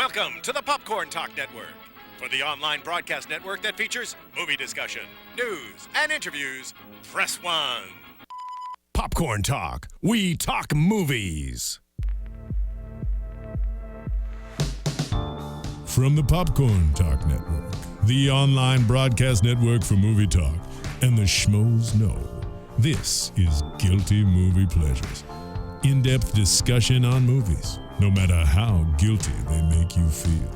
Welcome to the Popcorn Talk Network, for the online broadcast network that features movie discussion, news, and interviews. Press 1. Popcorn Talk. We talk movies. From the Popcorn Talk Network, the online broadcast network for movie talk, and the schmoes know, this is Guilty Movie Pleasures. In-depth discussion on movies, no matter how guilty they make you feel.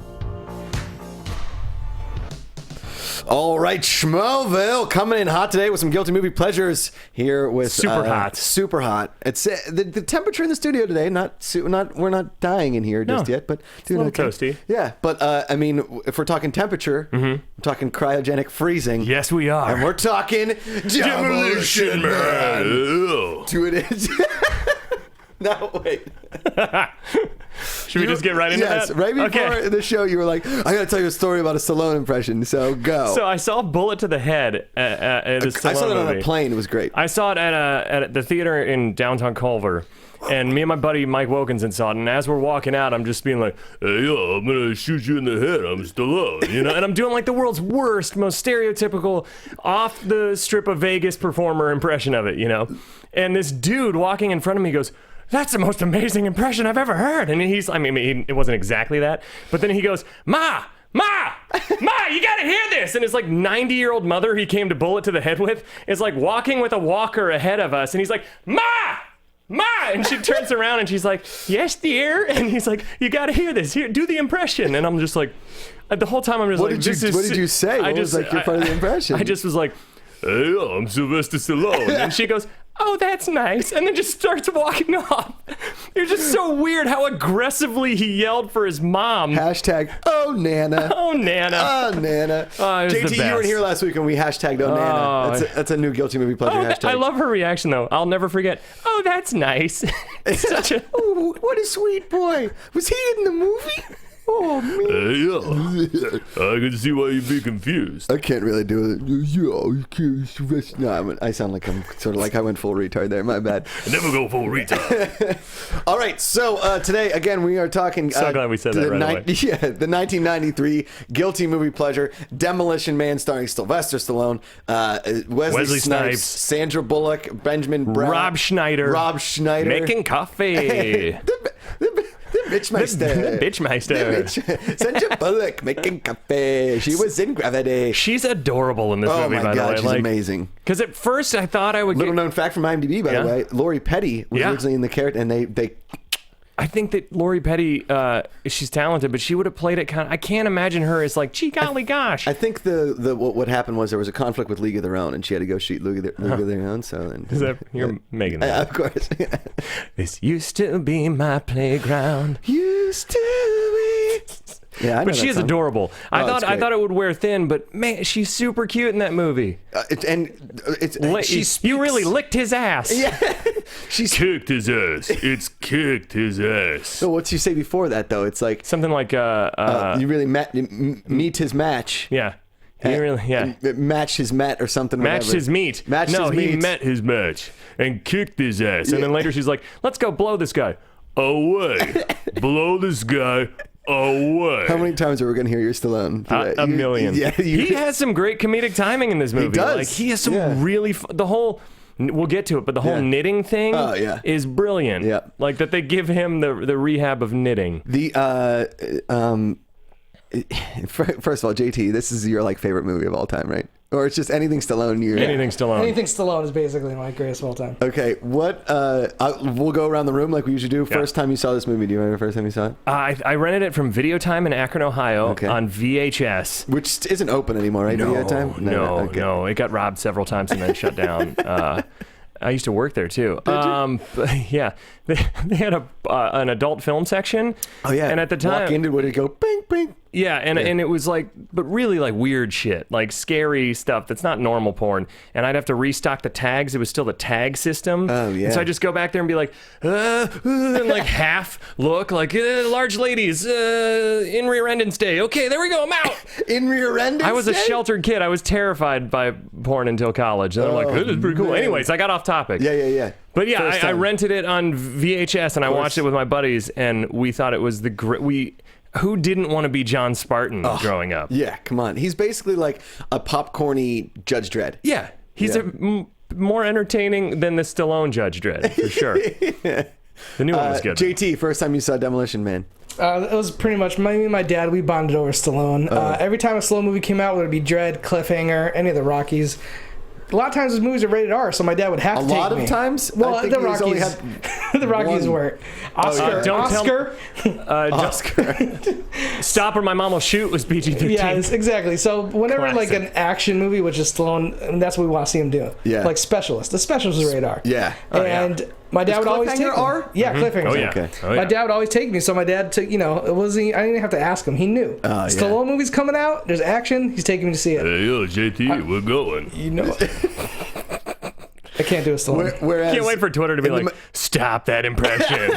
All right, Schmoville coming in hot today with some Guilty Movie Pleasures here with Super hot. It's the temperature in the studio today. We're not dying in here just yet, but it's a little toasty. Yeah, but I mean, if we're talking temperature, we're talking cryogenic freezing. Yes, we are. And we're talking Demolition Man. Do it is. No, wait. Should we just get right into that? Yes, right before the show, you were like, I got to tell you a story about a Stallone impression, so go. So I saw Bullet to the Head at a Stallone I saw that on movie. a plane. It was great. I saw it at the theater in downtown Culver. And me and my buddy Mike Wilkinson saw it, and as we're walking out, I'm just being like, "Hey, yo, I'm gonna shoot you in the head. I'm Stallone," you know. And I'm doing like the world's worst, most stereotypical, off the strip of Vegas performer impression of it, you know. And this dude walking in front of me goes, "That's the most amazing impression I've ever heard." And it wasn't exactly that, but then he goes, Ma, you gotta hear this. And his like 90-year-old mother he came to Bullet to the Head with is like walking with a walker ahead of us, and he's like, Ma! And she turns around and she's like, "Yes, dear." And he's like, "You gotta hear this. Here, do the impression." And I'm just like, the whole time I'm just what did you say? What was like your part of the impression? I just was like, "Hey, I'm Sylvester Stallone." And she goes, "Oh, that's nice," and then just starts walking off. It was just so weird how aggressively he yelled for his mom. Hashtag, oh, Nana. Oh, Nana. Oh, Nana. JT, you weren't here last week when we hashtagged oh, Nana. That's a new Guilty Movie Pleasure hashtag. I love her reaction, though. I'll never forget. "Oh, that's nice." It's such a... Oh, what a sweet boy. Was he in the movie? Oh, man. I can see why you'd be confused. I can't really do it. No, I sound like I'm sort of like I went full retard there. My bad. Never go full retard. All right, so today, again, we are talking... So glad we said that right away. Yeah, the 1993 Guilty Movie Pleasure, Demolition Man, starring Sylvester Stallone, Wesley Snipes, Sandra Bullock, Benjamin Brown, Rob Schneider. Making coffee. The Bitchmeister. Sandra Bullock making coffee. She was in Gravity. She's adorable in this movie, by the way. Oh my God, she's amazing. Because at first I thought I would Little known fact from IMDb, by the way, Lori Petty was originally in the character, and they I think that Lori Petty, she's talented, but she would have played it kind of... I can't imagine her as like, gee golly gosh. I think what happened was there was a conflict with League of Their Own, and she had to go shoot League of Their Own. So then, is that you're making that? Of course. This used to be my playground. Used to be. Yeah, I know but she is adorable. I thought it would wear thin, but man, she's super cute in that movie. You really licked his ass. Yeah, she's kicked his ass. It's kicked his ass. So what'd you say before that though? It's like something like you really meet his match. Yeah. He really, matched his mat or something. Matched his meat. He met his match and kicked his ass. And then later she's like, "Let's go blow this guy away. Blow this guy away." How many times are we going to hear your Stallone today? A million. He has some great comedic timing in this movie. He does. Like, he has some really... the whole... We'll get to it, but the whole knitting thing is brilliant. Yeah. Like, that they give him the rehab of knitting. First of all, JT, this is your favorite movie of all time, right? Or it's just anything Stallone. Anything Stallone. Anything Stallone is basically my greatest of all time. Okay, what? We'll go around the room like we usually do. First time you saw this movie, do you remember the first time you saw it? I rented it from Video Time in Akron, Ohio on VHS. Which isn't open anymore, right? No, Video Time? No. It got robbed several times and then shut down. I used to work there too. Yeah, they had an adult film section. Oh yeah, and at the time, walk in, would it go bing bing? Yeah, and it was like, but really like weird shit, like scary stuff that's not normal porn. And I'd have to restock the tags. It was still the tag system. Oh yeah. And so I just go back there and be like, and like half look like large ladies in rear end and stay. Okay, there we go. I'm out. In rear end. I was a sheltered kid. I was terrified by porn until college. And I'm like, this is pretty cool. Anyways, I got off topic. Yeah. But yeah, I rented it on VHS and I watched it with my buddies, and we thought it was who didn't want to be John Spartan growing up? Yeah, come on. He's basically like a popcorny Judge Dredd. Yeah, he's more entertaining than the Stallone Judge Dredd, for sure. The new one was good. JT, first time you saw Demolition Me It was pretty much me and my dad. We bonded over Stallone. Every time a Stallone movie came out, whether it be Dredd, Cliffhanger, any of the Rockies. A lot of times those movies are rated R, so my dad would have to take me. A lot of times? Well, the Rockies, the Rockies weren't. Oscar, Oscar. Stop or My Mom Will Shoot was PG-13. Yeah, exactly. So whenever Classic. like an action movie, which is Stallone, and that's what we want to see him do. Yeah. Like Specialist. The Specialist is rated R. Yeah. And my dad would always take me. R? Yeah, Cliffhanger. Oh, yeah. Okay. Oh, yeah. My dad would always take me, so my dad took, I didn't even have to ask him. He knew. Stallone movie's coming out, there's action, he's taking me to see it. Hey, yo, JT, we're going. You know I can't do a Stallone. Whereas, Can't wait for Twitter to be like, stop that impression.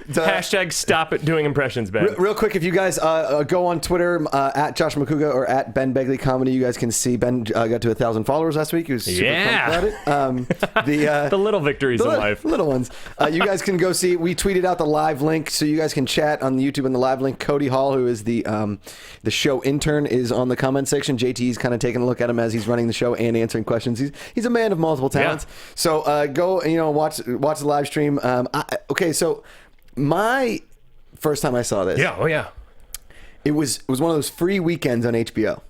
Hashtag stop it doing impressions, Ben. Real quick, if you guys go on Twitter at Josh Macuga or at Ben Begley Comedy, you guys can see Ben got to 1,000 followers last week. He was super pumped about it. The little victories in life. Little ones. You guys can go see. We tweeted out the live link, so you guys can chat on the YouTube and the live link. Cody Hall, who is the show intern, is on the comment section. JT's kind of taking a look at him as he's running the show and answering questions. He's a man of multiple talents. Yeah. So go watch the live stream. Okay, so my first time I saw this, it was one of those free weekends on HBO.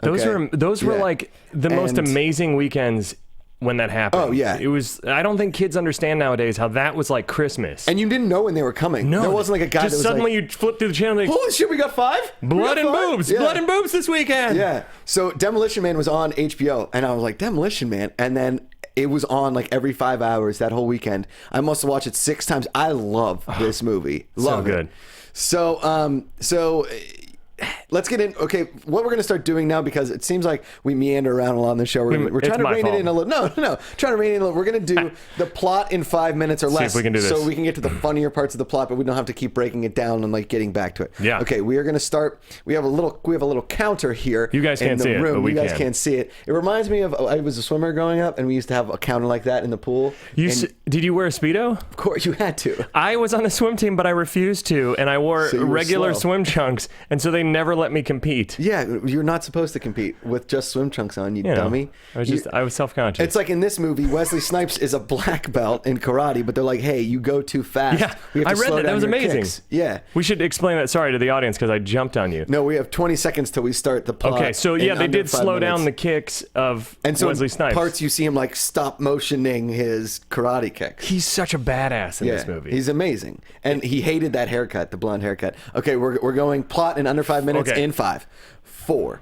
Those were like the most And- amazing weekends when that happened. Oh, yeah. It was. I don't think kids understand nowadays how that was like Christmas. And you didn't know when they were coming. No, there wasn't like a guy just that was suddenly like, you flip through the channel like, holy shit, we got 5? blood and boobs, Yeah. blood and boobs this weekend. Yeah. So Demolition Man was on HBO, and I was like, Demolition Man, and then it was on like every 5 hours that whole weekend. I must have watched it 6 times. I love this movie. Love good. it. So let's get in. Okay, what we're going to start doing now, because it seems like we meander around a lot on the show. We're It's trying to my rein it fault. in a little. No. Trying to rein it in a little. We're going to do the plot in 5 minutes or less. if we can do this. So we can get to the funnier parts of the plot, but we don't have to keep breaking it down and like getting back to it. Yeah. Okay, we are going to start. We have a little counter here. You guys in can't the see it, room. but we You guys can. can't see it. It reminds me of, I was a swimmer growing up, and we used to have a counter like that in the pool. Did you wear a Speedo? Of course, you had to. I was on the swim team, but I refused to, and I wore So you were regular slow. swim trunks, and so they never let me compete. Yeah, you're not supposed to compete with just swim trunks on, you You know, dummy. I was self-conscious. It's like in this movie, Wesley Snipes is a black belt in karate, but they're like, hey, you go too fast. Yeah, We have to I read slow that. That down was your amazing. kicks." Yeah. We should explain that, sorry, to the audience, because I jumped on you. No, we have 20 seconds till we start the plot. Okay, so in yeah, they under did 5 slow down the minutes. kicks of And so Wesley in Snipes. parts you see him like stop motioning his karate kicks. He's such a badass in this movie. He's amazing. And he hated that haircut, the blonde haircut. Okay, we're going plot in under 5 minutes Okay. in 5, 4,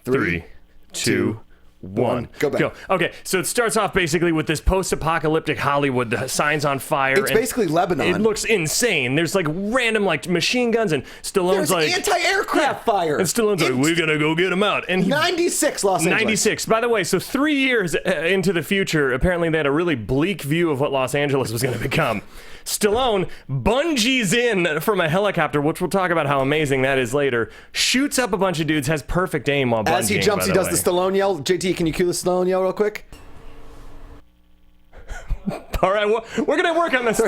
3, 2, 1. Go back. Okay, so it starts off basically with this post-apocalyptic Hollywood. The signs on fire. It's and basically Lebanon. It looks insane. There's like random like machine guns, and Stallone's There's like anti-aircraft fire. And Stallone's like, we're gonna go get him out. And he 96 Los Angeles. 96. By the way, so 3 years into the future, apparently they had a really bleak view of what Los Angeles was going to become. Stallone bungees in from a helicopter, which we'll talk about how amazing that is later, shoots up a bunch of dudes, has perfect aim while bungeeing. As he jumps, he does the Stallone yell. JT, can you cue the Stallone yell real quick? All right, we're going to work on this.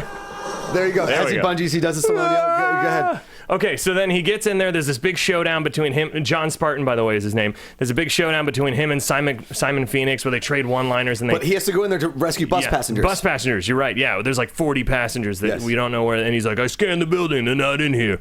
There you go. There As we he go. bungees, he does the Stallone yell. Go ahead. Okay, so then he gets in there. There's this big showdown between him. John Spartan, by the way, is his name. There's a big showdown between him and Simon Phoenix where they trade one-liners. And they, But he has to go in there to rescue bus passengers. Bus passengers, you're right. Yeah, there's like 40 passengers that Yes. we don't know where. And he's like, I scanned the building. They're not in here.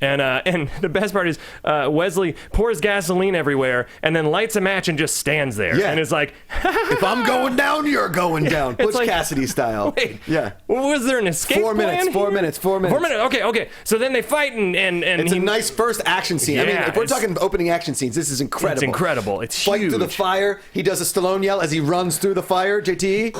And the best part is Wesley pours gasoline everywhere and then lights a match and just stands there. Yeah. And is like, If I'm going down, you're going down. Butch like- Cassidy style. wait. Yeah. Was there an escape 4 minutes, plan 4 here? minutes, 4 minutes. 4 minutes. Okay. So then they fight and It's a nice first action scene. I mean, Yeah, if we're it's- talking opening action scenes, this is incredible. It's incredible. It's Fight huge. through the fire. He does a Stallone yell as he runs through the fire. JT.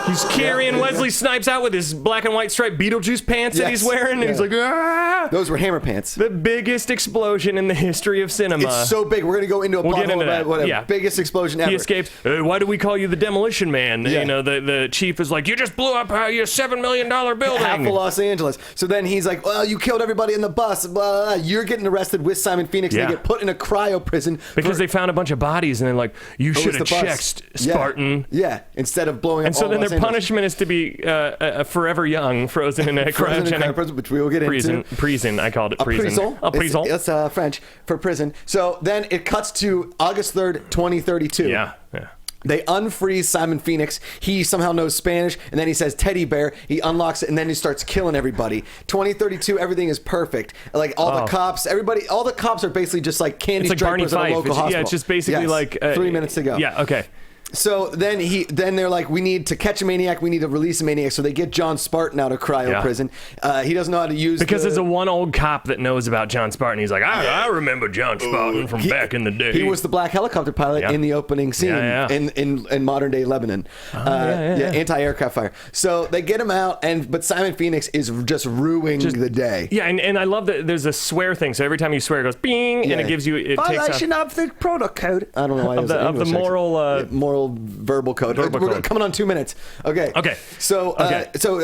He's carrying Wesley Snipes out with his black and white striped Beetlejuice pants that Yes. he's wearing. And he's Yeah. like, ah! Those were hammer pants. The biggest explosion in the history of cinema. It's so big. We're going to go into a plot get hole into about that. what a Yeah. biggest explosion ever. He escapes. Why do we call you the Demolition Man? Yeah. You know, the chief is like, you just blew up your $7 million building. Half of Los Angeles. So then he's like, well, you killed everybody in the bus. Blah, blah, blah. You're getting arrested with Simon Phoenix. Yeah. They get put in a cryo prison. Because they found a bunch of bodies and they're like, you should have the bus. checked, Spartan. Yeah. Instead of blowing And up so all then Los Angeles. punishment is to be forever young, frozen in a Frozen in cryogenic prison, which we will get into. Prison. I called it prison. A prison. It's French for prison. So then it cuts to August 3rd, 2032. Yeah. They unfreeze Simon Phoenix. He somehow knows Spanish, and then he says teddy bear. He unlocks it, and then he starts killing everybody. 2032, everything is perfect. Like all the cops, everybody, all the cops are basically just like candy It's like Barney stripers at a Fife. local hospital. Yeah, it's just basically like 3 minutes to go. Yeah. Okay. So then they're like, we need to catch a maniac, we need to release a maniac. So they get John Spartan out of cryo prison. He doesn't know how to use because there's a one old cop that knows about John Spartan. He's like, I remember John Spartan from back in the day. He was the black helicopter pilot in the opening scene in modern day Lebanon. Anti-aircraft fire. So they get him out, but Simon Phoenix is just ruining the day. Yeah, and I love that there's a swear thing. So every time you swear, it goes bing, and it gives you violation of the protocol code. I don't know why of the moral verbal code. We're coming on 2 minutes. Okay. So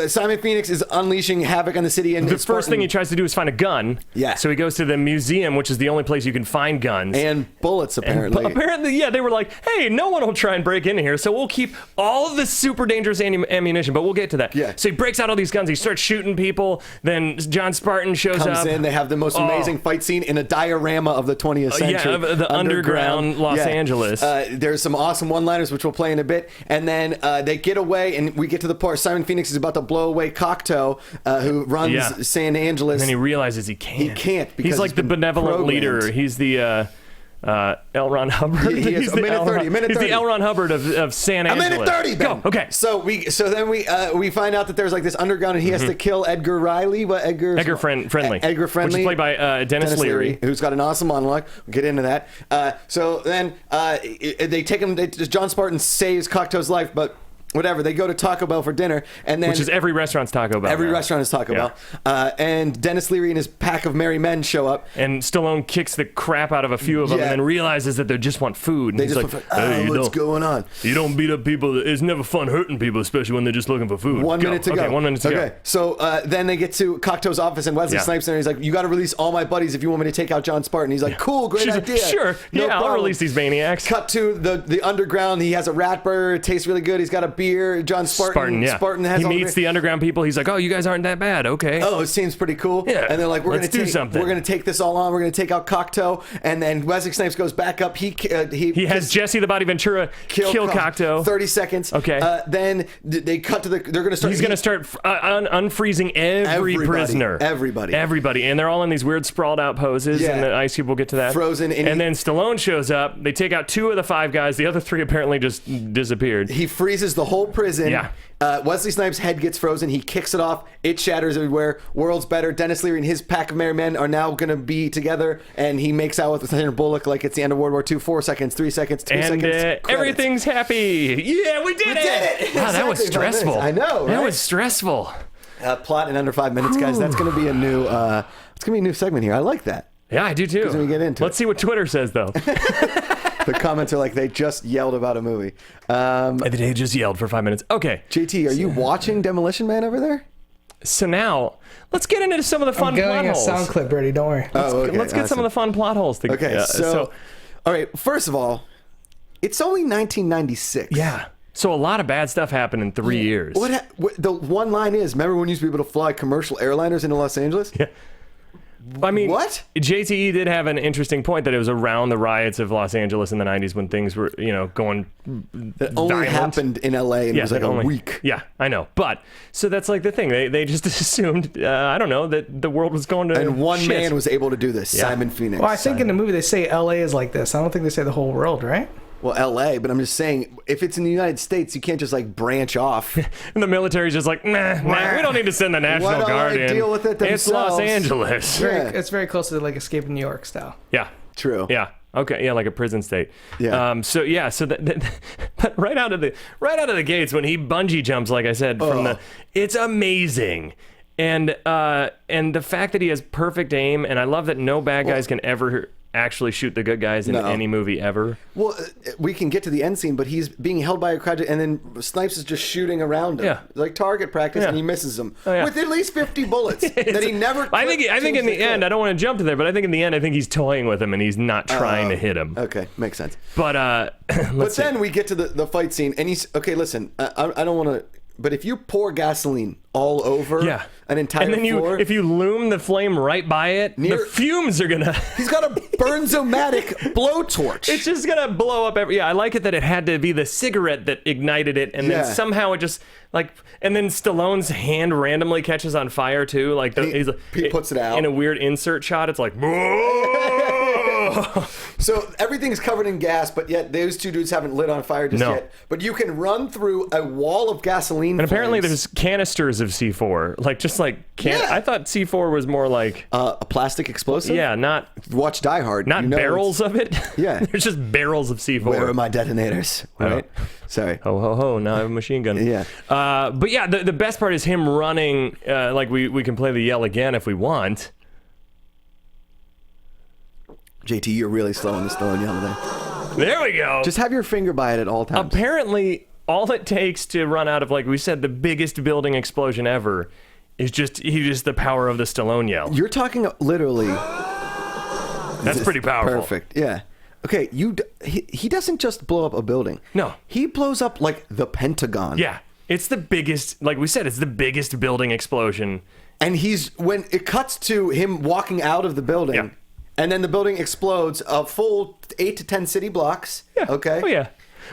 Simon Phoenix is unleashing havoc on the city, and the first thing he tries to do is find a gun. Yeah. So he goes to the museum, which is the only place you can find guns and bullets. Apparently, they were like, hey, no one will try and break into here, so we'll keep all of the super dangerous ammunition. But we'll get to that. Yeah. So he breaks out all these guns. He starts shooting people. Then John Spartan comes up. In. They have the most amazing fight scene in a diorama of the 20th century. The underground Los Angeles. There's some awesome one-liners which we'll play in a bit, and then they get away, and we get to the part Simon Phoenix is about to blow away Cocteau, who runs San Angeles. And then he realizes he can't. He can't because he's like the benevolent leader. He's the L. Ron Hubbard. He's the L. Ron Hubbard of San Angeles. A minute 30, Ben. Go. Okay. So then we find out that there's like this underground, and he has to kill Edgar Riley. Edgar Friendly. Edgar Friendly, which is played by Dennis Leary, who's got an awesome monologue. We'll get into that. So then they take him. John Spartan saves Cocteau's life, but. Whatever, they go to Taco Bell for dinner, and then which is every restaurant's Taco Bell. Every restaurant is Taco Bell, and Dennis Leary and his pack of merry men show up, and Stallone kicks the crap out of a few of them, and then realizes that they just want food. And they he's just like, hey, what's going on? You don't beat up people. It's never fun hurting people, especially when they're just looking for food. 1 minute to go. Okay, 1 minute to go. So then they get to Cocteau's office, and Wesley Snipes there. He's like, "You got to release all my buddies if you want me to take out John Spartan." He's like, "Cool, great idea. Sure, no problem. I'll release these maniacs." Cut to the underground. He has a rat burger. It tastes really good. He's got a beer. John Spartan has he meets the underground people. He's like, "Oh, you guys aren't that bad. Okay. Oh, it seems pretty cool." Yeah. And they're like, "We're Let's do something. We're gonna take this all on. We're gonna take out Cocteau." And then Wesley Snipes goes back up. He has Jesse the Body Ventura kill Cocteau. 30 seconds. Okay. Then they cut to they're gonna start. He's gonna start unfreezing everybody, prisoner. Everybody, and they're all in these weird sprawled out poses. Yeah. And the Ice Cube will get to that. Frozen. And then Stallone shows up. They take out 2 of the 5 guys. The other 3 apparently just disappeared. He freezes the whole prison. Yeah. Wesley Snipes' head gets frozen. He kicks it off. It shatters everywhere. World's better. Dennis Leary and his pack of merry men are now going to be together, and he makes out with Sandra Bullock like it's the end of World War II. 4 seconds, 3 seconds, 2 seconds. And everything's happy. Yeah, we did it. Wow, that was stressful. I know, right? That was stressful. Plot in under 5 minutes, guys. That's going to be a new. It's going to be a new segment here. I like that. Yeah, I do too. When we get into Let's see what Twitter says though. The comments are like, they just yelled about a movie. They just yelled for 5 minutes. Okay. JT, are you watching Demolition Man over there? So now, let's get into some of the fun plot holes. I'm getting a sound clip ready, don't worry. Let's get some of the fun plot holes. Okay, so, all right, first of all, it's only 1996. Yeah. So a lot of bad stuff happened in 3 years. The one line is, remember when you used to be able to fly commercial airliners into Los Angeles? Yeah. I mean, what? JTE did have an interesting point that it was around the riots of Los Angeles in the 90s when things were, going that only violent. Happened in LA and it was like a week. Yeah, I know. But, so that's like the thing. They just assumed, I don't know, that the world was going to And one man was able to do this, Simon Phoenix. Well, I think in the movie they say LA is like this. I don't think they say the whole world, right? Well, LA, but I'm just saying, if it's in the United States, you can't just like branch off. And the military's just like, nah, we don't need to send the National Guard in. Deal with it themselves. It's Los Angeles. It's very close to like Escape New York style. Yeah. True. Yeah. Okay. Yeah, like a prison state. Yeah. But right out of the gates when he bungee jumps, like I said, it's amazing. And the fact that he has perfect aim, and I love that no bad guys can ever actually shoot the good guys in any movie ever. Well, we can get to the end scene, but he's being held by a crowd, and then Snipes is just shooting around him. Yeah. Like target practice, and he misses him with at least 50 bullets that he never. I think in the end, I don't want to jump to there, but I think in the end, I think he's toying with him and he's not trying to hit him. Okay, makes sense. But then we get to the fight scene, and he's okay. Listen, I don't want to. but if you pour gasoline all over an entire and then floor, if you loom the flame right by it, the fumes are gonna. He's got a Burnzomatic blowtorch. It's just gonna blow up every. Yeah, I like it that it had to be the cigarette that ignited it, and then somehow it just like. And then Stallone's hand randomly catches on fire too. Like he puts it out in a weird insert shot. It's like. So everything's covered in gas, but yet those two dudes haven't lit on fire just yet. But you can run through a wall of gasoline. And apparently there's canisters of C4. I thought C4 was more like a plastic explosive. Yeah, not watch Die Hard. Not barrels of it. Yeah, there's just barrels of C4. Where are my detonators? Right. Sorry. Ho ho ho! Now I have a machine gun. Yeah. But yeah, the best part is him running. Like we can play the yell again if we want. JT, you're really slow on the Stallone Yell today. There we go. Just have your finger by it at all times. Apparently, all it takes to run out of, like we said, the biggest building explosion ever is just the power of the Stallone Yell. You're talking literally. That's pretty powerful. Perfect. Yeah. Okay. He doesn't just blow up a building. No. He blows up like the Pentagon. Yeah. It's the biggest. Like we said, it's the biggest building explosion. And when it cuts to him walking out of the building. Yeah. And then the building explodes a full 8 to 10 city blocks. Yeah. Okay. Oh, yeah.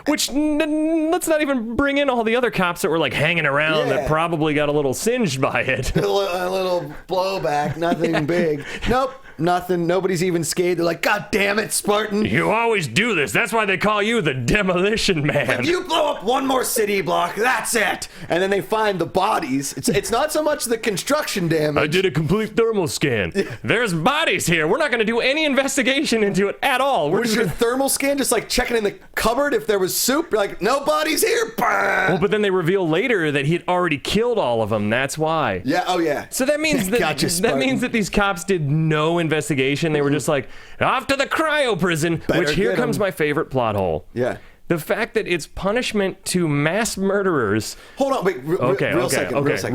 Which, let's not even bring in all the other cops that were like hanging around that probably got a little singed by it. A little blowback, nothing big. Nope. Nothing. Nobody's even scared. They're like, God damn it, Spartan. You always do this. That's why they call you the Demolition Man. If you blow up one more city block, that's it. And then they find the bodies. It's not so much the construction damage. I did a complete thermal scan. There's bodies here. We're not going to do any investigation into it at all. Was your thermal scan just like checking in the cupboard if there was soup? You're like, no bodies here. Well, but then they reveal later that he'd already killed all of them. That's why. Yeah. Oh, yeah. So that means that means that these cops did no investigation. They were just like, off to the cryo prison, which here comes my favorite plot hole. Yeah. The fact that it's punishment to mass murderers. Hold on, wait. Real second, ladies and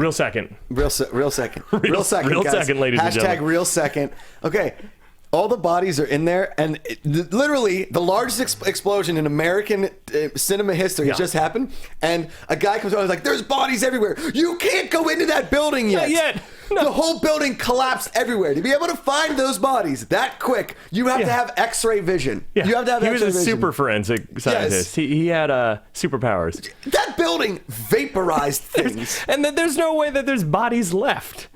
gentlemen. Real second. Okay. All the bodies are in there, and literally the largest explosion in American cinema history has just happened. And a guy comes over and is like, "There's bodies everywhere. You can't go into that building yet." Not yet. No. The whole building collapsed everywhere. To be able to find those bodies that quick, you have to have X-ray vision. Yeah. You have to have X-ray vision. He was a super forensic scientist. Yes. He had superpowers. That building vaporized things. And then there's no way that there's bodies left.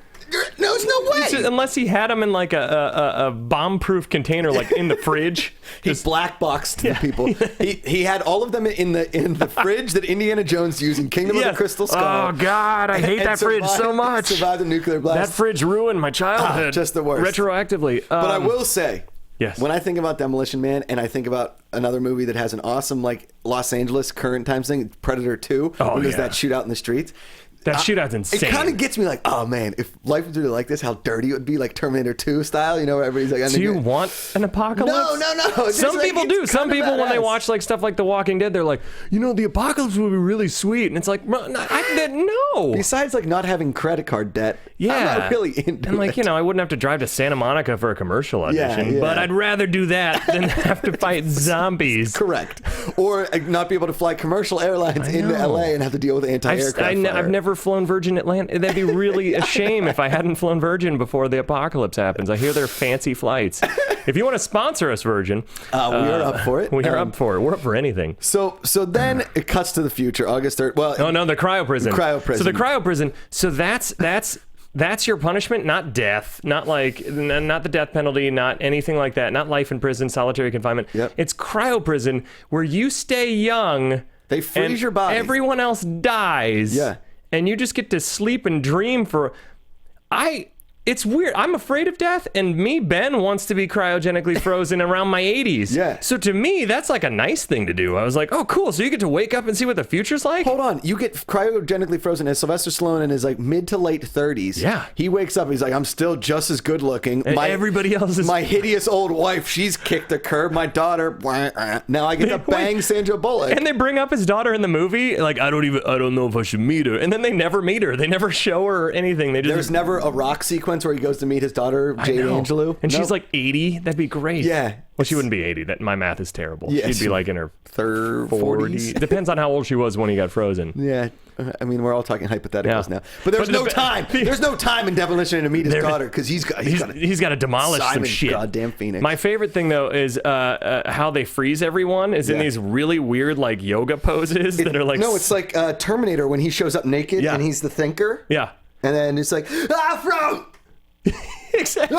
There's no way. Unless he had them in like a bomb-proof container, like in the fridge. He black boxed the people. He had all of them in the fridge that Indiana Jones used in Kingdom of the Crystal Skull. Oh God, I hate that fridge so much. Survived the nuclear blast. That fridge ruined my childhood. Just the worst. Retroactively. But I will say, yes, when I think about Demolition Man and I think about another movie that has an awesome like Los Angeles current times thing, Predator 2, when there's that shootout in the streets. That shootout's insane. It kind of gets me like, oh man, if life was really like this, how dirty it would be, like Terminator 2 style, you know, where everybody's like, do you want an apocalypse? No. Some people do. Some people, when they watch like stuff like The Walking Dead, they're like, you know, the apocalypse would be really sweet. And it's like, no. Besides like not having credit card debt, I'm not really into and like, it. I wouldn't have to drive to Santa Monica for a commercial audition, but I'd rather do that than have to fight zombies. Correct. Or not be able to fly commercial airlines into LA and have to deal with anti-aircraft fire. I've never flown Virgin Atlantic. That'd be really a shame if I hadn't flown Virgin before the apocalypse happens. I hear they're fancy flights. If you want to sponsor us, Virgin, we are up for it. We are up for it. We're up for anything. So then it cuts to the future, August 3rd. Well, no, the cryo prison. So the cryo prison. So that's your punishment, not death, not the death penalty, not anything like that, not life in prison, solitary confinement. Yep. It's cryo prison where you stay young. They freeze your body. Everyone else dies. Yeah. And you just get to sleep and dream it's weird. I'm afraid of death, and Ben wants to be cryogenically frozen around my 80s. Yeah. So to me, that's like a nice thing to do. I was like, oh, cool. So you get to wake up and see what the future's like? Hold on. You get cryogenically frozen as Sylvester Stallone in his like mid to late 30s. Yeah. He wakes up. He's like, I'm still just as good looking. And everybody else is. My hideous old wife, she's kicked the curb. My daughter, now I get to bang Sandra Bullock. And they bring up his daughter in the movie. Like, I don't know if I should meet her. And then they never meet her. They never show her anything. There's never a rock sequence sequence where he goes to meet his daughter, Jade Angelou. And she's like 80. That'd be great. Yeah. Well, she wouldn't be 80. That my math is terrible. Yeah, She'd be like in her third 40s. Depends on how old she was when he got frozen. Yeah. I mean, we're all talking hypotheticals now. But there's no time. There's no time in Demolition to meet his daughter because he's got to demolish some shit. Goddamn Phoenix. My favorite thing though is how they freeze everyone is in these really weird like yoga poses that are like it's like Terminator when he shows up naked and he's the thinker. Yeah. And then it's like Afro. Exactly.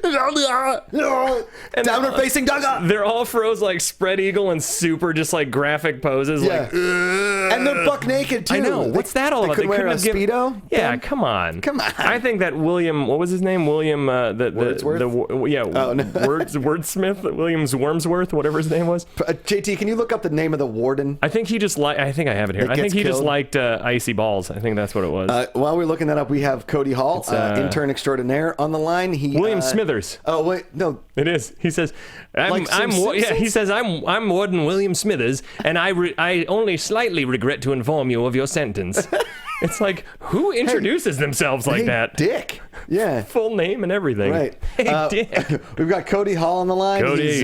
And Downward facing dog. They're all froze like spread eagle and super just like graphic poses. Yeah. Like, and they're buck naked too. I know. What's that all about? They couldn't wear a Speedo? Yeah, come on. I think that William, what was his name? William, Wordsworth? Wordsmith, Williams Wormsworth, whatever his name was. JT, can you look up the name of the warden? I think he just I think I have it here. I think he just liked icy balls. I think that's what it was. While we're looking that up, we have Cody Hall, intern extraordinaire, on the line. William Smithers. Oh wait, no, it is. He says, He says, I'm Warden William Smithers, and I only slightly regret to inform you of your sentence. It's like, who introduces themselves like that? Dick. Yeah. Full name and everything. Right. Hey, Dick. We've got Cody Hall on the line. Cody. He's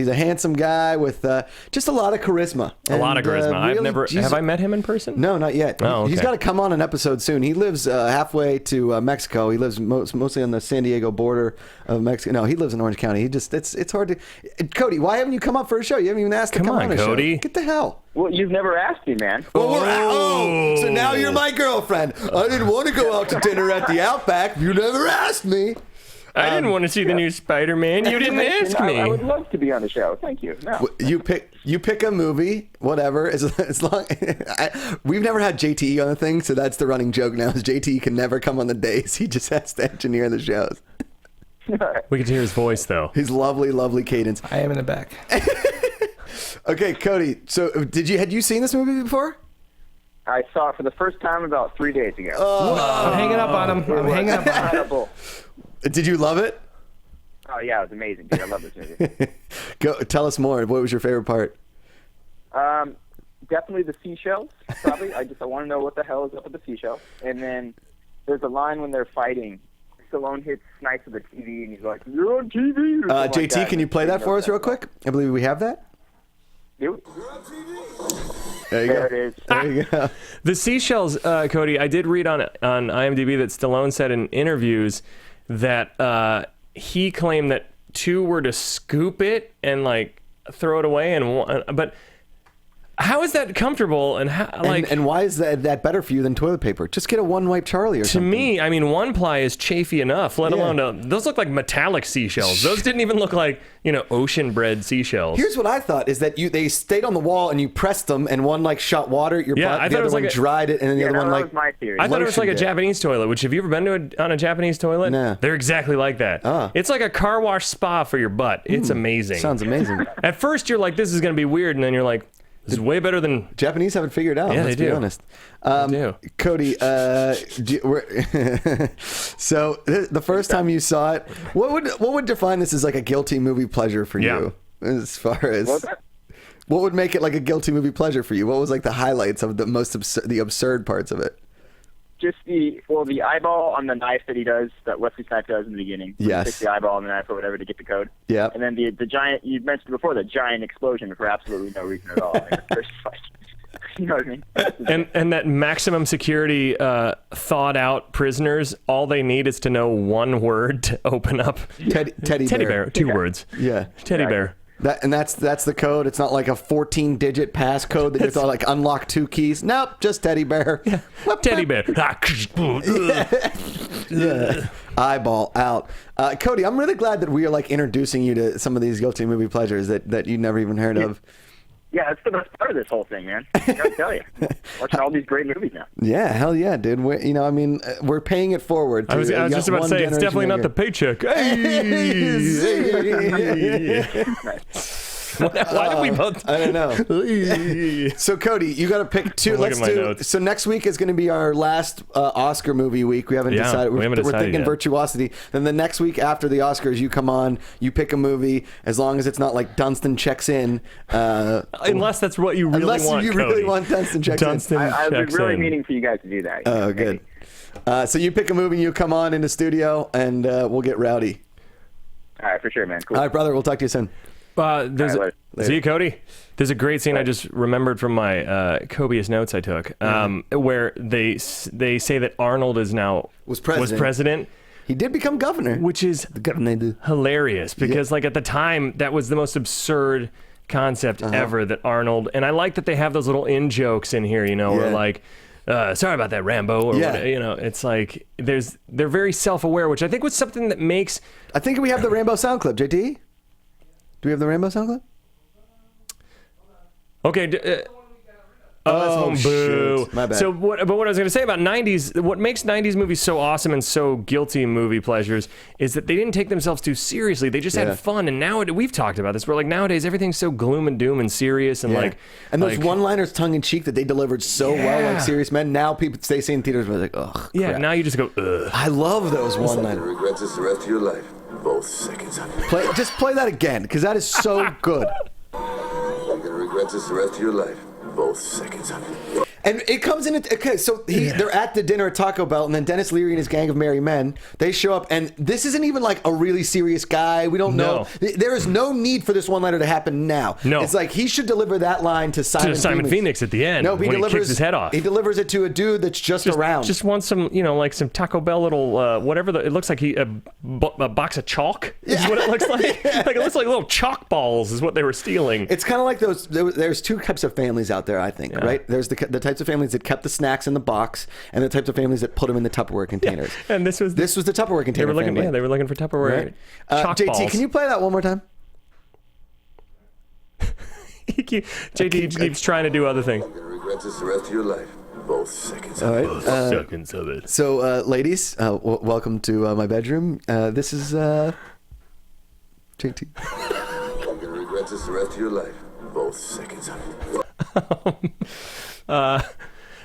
a handsome guy with just a lot of charisma. A lot of charisma. Have I met him in person? No, not yet. Oh, okay. He's got to come on an episode soon. He lives halfway to Mexico. He lives mostly on the San Diego border of Mexico. No, he lives in Orange County. It's hard to. Cody, why haven't you come up for a show? You haven't even asked to come on a Cody. show. Get the hell. Well, you've never asked me, man. So now you're my girlfriend. I didn't want to go out to dinner at the Outback. You never asked me. I didn't want to see the new Spider-Man. You didn't ask me. I would love to be on the show. Thank you. No. You pick a movie, whatever. As long we've never had JTE on the thing, so that's the running joke now. Is JTE can never come on the days. He just has to engineer the shows. We can hear his voice though. His lovely, lovely cadence. I am in the back. Okay, Cody. So, had you seen this movie before? I saw it for the first time about 3 days ago. I'm hanging up on him. Did you love it? Oh yeah, it was amazing, dude. I love this movie. Go tell us more. What was your favorite part? Definitely the seashells. Probably. I want to know what the hell is up with the seashells. And then there's a line when they're fighting. Stallone hits Snipes with the TV, and he's like, "You're on TV." JT, can you play that for us real quick? I believe we have that. Do it. There you go. There it is. There you go. The seashells, Cody. I did read on IMDb that Stallone said in interviews that he claimed that two were to scoop it and like throw it away, but how is that comfortable and how and why is that better for you than toilet paper? Just get a one wipe Charlie or something. To me, I mean, one ply is chafy enough. Let alone those look like metallic seashells. Those didn't even look like ocean bred seashells. Here's what I thought is that they stayed on the wall and you pressed them and one like shot water at your butt, I the thought other it was one like dried it, and then the other one that like. was my theory. I thought it was like a lotioned Japanese toilet. Which have you ever been on a Japanese toilet? No. They're exactly like that. It's like a car wash spa for your butt. It's amazing. Sounds amazing. At first you're like, this is gonna be weird, and then you're like, this is way better than. Japanese haven't figured out. Yeah, let's they be do. honest. They do. Cody, so the first time you saw it, what would define this as like a guilty movie pleasure for you? As far as what would make it like a guilty movie pleasure for you? What was like the highlights of the absurd parts of it? Just the eyeball on the knife that Wesley Snipes does in the beginning. Yes. He sticks the eyeball on the knife or whatever to get the code. Yeah. And then the giant, you mentioned before, the giant explosion for absolutely no reason at all. I mean, the first fight. You know what I mean? And that maximum security thawed out prisoners, all they need is to know one word to open up. Teddy bear. 2 words. Yeah. Teddy bear. That's the code. It's not like a 14-digit passcode that you have to like unlock 2 keys. Nope, just teddy bear. Yeah. Teddy bear. Yeah. Eyeball out. Cody, I'm really glad that we are like introducing you to some of these guilty movie pleasures that you never even heard of. Yeah, that's the best part of this whole thing, man. I gotta tell you, watching all these great movies now. Yeah, hell yeah, dude. We're paying it forward. I was just about to say, it's definitely not the paycheck. Why did we both? I don't know. So Cody, you got to pick 2. Look at my notes. So next week is going to be our last Oscar movie week. We haven't decided. We're thinking yet. Virtuosity. Then the next week after the Oscars, you come on. You pick a movie as long as it's not like Dunstan checks in. Unless that's what you really want. Unless you really want Dunstan checks in. I've been really meaning for you guys to do that. Oh, good. So you pick a movie, you come on in the studio, and we'll get rowdy. All right, for sure, man. Cool. All right, brother. We'll talk to you soon. See you, Cody. There's a great scene I just remembered from my copious notes I took, where they say that Arnold was president. He did become governor, which is hilarious because, like, at the time, that was the most absurd concept ever. That Arnold, and I like that they have those little in jokes in here, or like, sorry about that, Rambo, or whatever, it's like they're very self-aware, which I think was something that makes. I think we have the Rambo sound clip. JT, do we have the Rambo sound clip? Okay. Oh, boo. Shoot. My bad. So what I was going to say about 90s, what makes 90s movies so awesome and so guilty movie pleasures is that they didn't take themselves too seriously. They just had fun. And now we've talked about this. Where like nowadays everything's so gloom and doom and serious and and those one-liners tongue in cheek that they delivered so well, like Serious Men. Now people stay in theaters and like, ugh. Yeah. Crap. Now you just go, ugh. I love those one-liners. Regret this the rest of your life. Both seconds of it. Just play that again because that is so good. You're gonna regret this the rest of your life. Both seconds of it. And it comes in. Okay, so they're at the dinner at Taco Bell, and then Dennis Leary and his gang of merry men, they show up, and this isn't even like a really serious guy. We don't know. There is no need for this one-liner to happen now. No. It's like he should deliver that line to Simon Phoenix at the end. No, when he kicks his head off. He delivers it to a dude that's just around. Just wants some, like some Taco Bell little, whatever. It looks like a box of chalk is what it looks like. Like it looks like little chalk balls is what they were stealing. It's kind of like those. There's two types of families out there, I think, right? There's the types of families that kept the snacks in the box, and the types of families that put them in the Tupperware containers. Yeah. And this was the Tupperware container. They were looking for Tupperware chalk JT, balls. can you play that one more time? JT keeps trying to do other things. You're gonna regret this the rest of your life. Both seconds All of right. it. Seconds of it. So, ladies, welcome to my bedroom. This is JT. You're gonna regret this the rest of your life. Both seconds of it.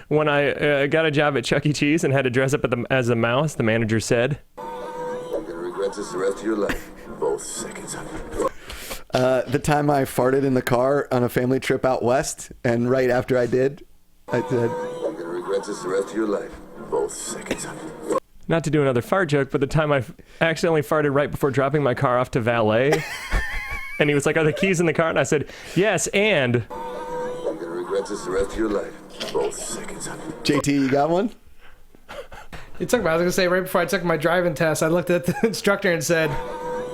When I got a job at Chuck E. Cheese and had to dress up as a mouse, the manager said, You're gonna regret this the rest of your life. Both seconds of it. The time I farted in the car on a family trip out west, and right after I did, I said, You're gonna regret this the rest of your life. Both seconds of it. not to do another fart joke, but the time I accidentally farted right before dropping my car off to valet. And he was like, are the keys in the car? And I said, yes, and... You're gonna regret this the rest of your life. Both seconds of it. JT, you got one? I was gonna say right before I took my driving test, I looked at the instructor and said,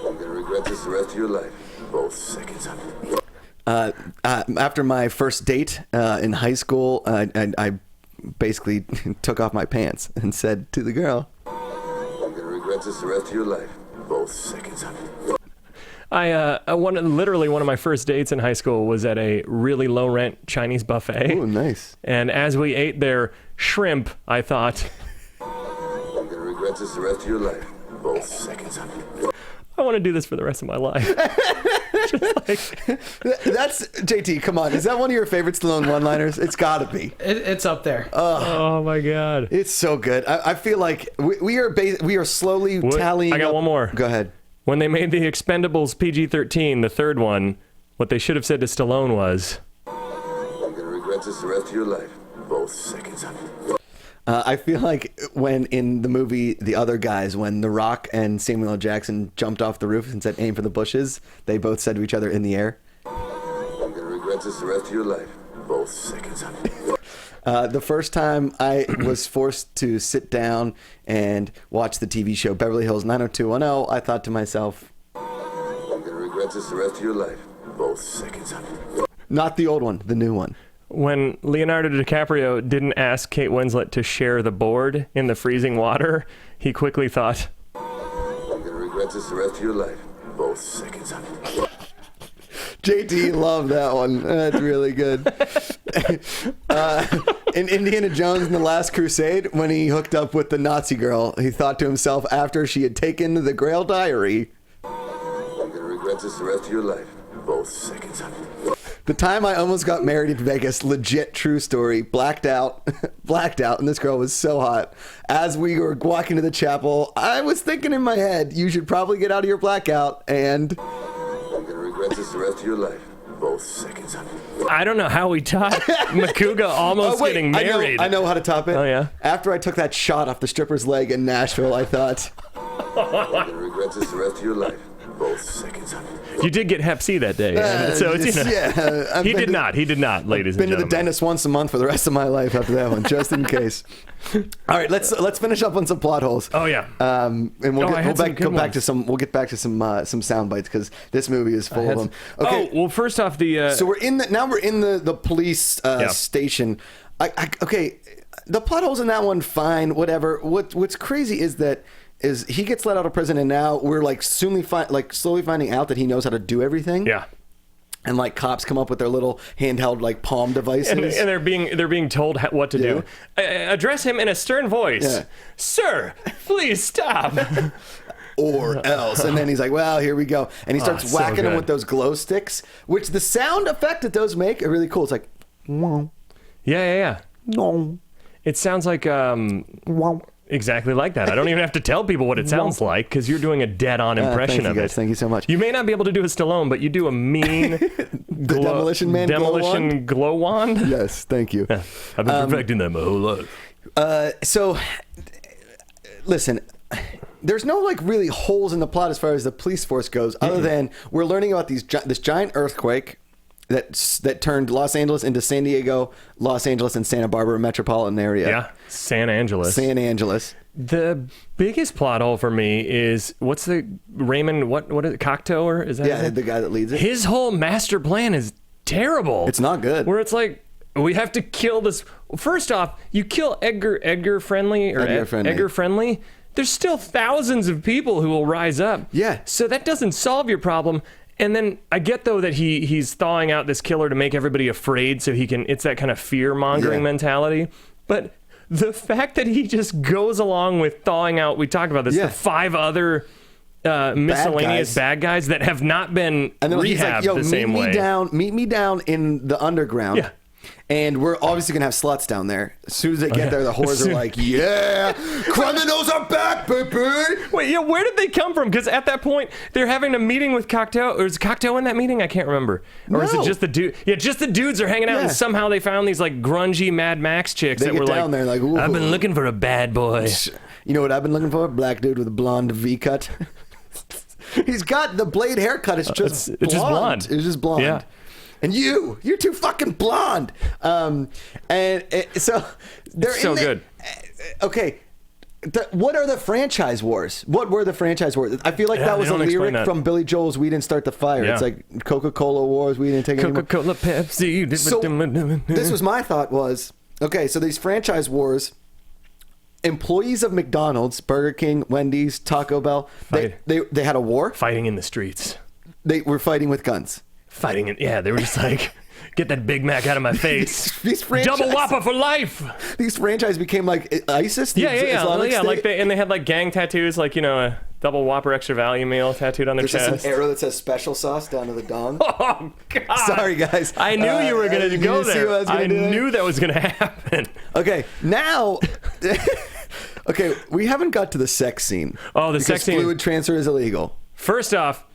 You're gonna regret this the rest of your life. Both seconds of it. After my first date in high school, I basically took off my pants and said to the girl, You're gonna regret this the rest of your life. Both seconds of it. Literally one of my first dates in high school was at a really low rent Chinese buffet. "Oh, nice." And as we ate their shrimp, I thought, You're gonna regret this the rest of your life. Both seconds of it. I want to do this for the rest of my life. That's JT. Come on, is that one of your favorite Stallone one-liners? It's got to be. it's up there. Oh my god, It's so good. I feel like we are slowly tallying. I got up. one more. Go ahead. When they made the Expendables PG-13, the third one, what they should have said to Stallone was, You're gonna regret this the rest of your life. Both seconds of it. I feel like when in the movie The Other Guys, when The Rock and Samuel L. Jackson jumped off the roof and said aim for the bushes, they both said to each other in the air. You're gonna regret this the rest of your life. Both seconds of it. The first time I was forced to sit down and watch the TV show Beverly Hills 90210, I thought to myself, You're gonna regret this the rest of your life. Both seconds of it. not the old one, the new one. when Leonardo DiCaprio didn't ask Kate Winslet to share the board in the freezing water, he quickly thought, You're gonna regret this the rest of your life. Both seconds of it. JT loved that one. That's really good. In Indiana Jones and the Last Crusade, when he hooked up with the Nazi girl, he thought to himself after she had taken the Grail diary, You're gonna regret this the rest of your life. Both seconds of it. the time I almost got married in Vegas, legit true story, blacked out, and this girl was so hot. As we were walking to the chapel, I was thinking in my head, you should probably get out of your blackout, and... You're gonna regret regrets this the rest of your life. Both seconds of it. I don't know how we taught Macuga almost getting married. I know how to top it. Oh, yeah? After I took that shot off the stripper's leg in Nashville, I thought, You're gonna regret this the rest of your life. Both seconds of it. You did get Hep C that day. So it's, you know, yeah, he did not, ladies and been to gentlemen. the dentist once a month for the rest of my life after that one, just in case. All right, let's finish up on some plot holes. Oh, yeah. And we'll I had some good go back ones. to some. We'll get back to some sound bites because this movie is full of them. Okay. Oh, well, first off, So we're in the police station. Okay, the plot holes in that one, fine, whatever. What's crazy is he gets let out of prison, and now we're like slowly finding out that he knows how to do everything. Yeah. And like cops come up with their little handheld like palm devices, And they're being told what to do. Address him in a stern voice. Yeah. Sir, please stop. or else. And then he's like, well, here we go. And he starts it's so whacking them good. with those glow sticks, which the sound effect that those make are really cool. It's like, wow, Yeah. no, It sounds like wow. exactly like that. I don't even have to tell people what it sounds like because you're doing a dead-on impression Thank you of guys. it. Thank you so much. You may not be able to do a Stallone, but you do a mean Demolition Man demolition glow wand. Yes, thank you. I've been perfecting that my whole life. So, listen, there's no like really holes in the plot as far as the police force goes, other than we're learning about this giant earthquake that turned Los Angeles into San Diego, Los Angeles, and Santa Barbara metropolitan area. Yeah, San Angeles. The biggest plot hole for me is what's the Raymond? What is it? Cocteau, or is that? Yeah, his name? the guy that leads it. His whole master plan is terrible. It's not good. Where it's like, we have to kill this. First off, you kill Edgar Friendly. Edgar Friendly. There's still thousands of people who will rise up. Yeah. So that doesn't solve your problem. And then I get, though, that he's thawing out this killer to make everybody afraid so he can, it's that kind of fear-mongering mentality. But the fact that he just goes along with thawing out, we talked about this, the 5 other miscellaneous bad guys that have not been rehabbed the same way. Meet me down in the underground. Yeah. And we're obviously going to have sluts down there. As soon as they get there, the whores are like, yeah, criminals are back, baby. Wait, yeah, where did they come from? Because at that point, they're having a meeting with Cocteau. Or is Cocteau in that meeting? I can't remember. Or is it just the dude? Yeah, just the dudes are hanging out, and somehow they found these like grungy Mad Max chicks that were down there like, ooh. I've been looking for a bad boy. You know what I've been looking for? A black dude with a blonde V-cut. He's got the blade haircut. It's just blonde. It's just blonde. Yeah. And you're too fucking blonde. And so they're so good. Okay. What are the franchise wars? What were the franchise wars? I feel like that was a lyric from Billy Joel's "We Didn't Start the Fire." Yeah. It's like Coca-Cola wars. We didn't take it anymore. Coca-Cola, Pepsi. So this was my thought was, okay, so these franchise wars, employees of McDonald's, Burger King, Wendy's, Taco Bell, they had a war. Fighting in the streets. They were fighting with guns. They were just like, get that Big Mac out of my face. These Double Whopper for life. These franchises became like ISIS. Like they had like gang tattoos, like, you know, a double Whopper extra value meal tattooed on their There's just chest. an arrow that says special sauce down to the dong. Oh God! Sorry guys, I knew you were gonna go there. I knew that was gonna happen. Okay, now. Okay, we haven't got to the sex scene. Oh, the sex scene. Fluid transfer is illegal. First off,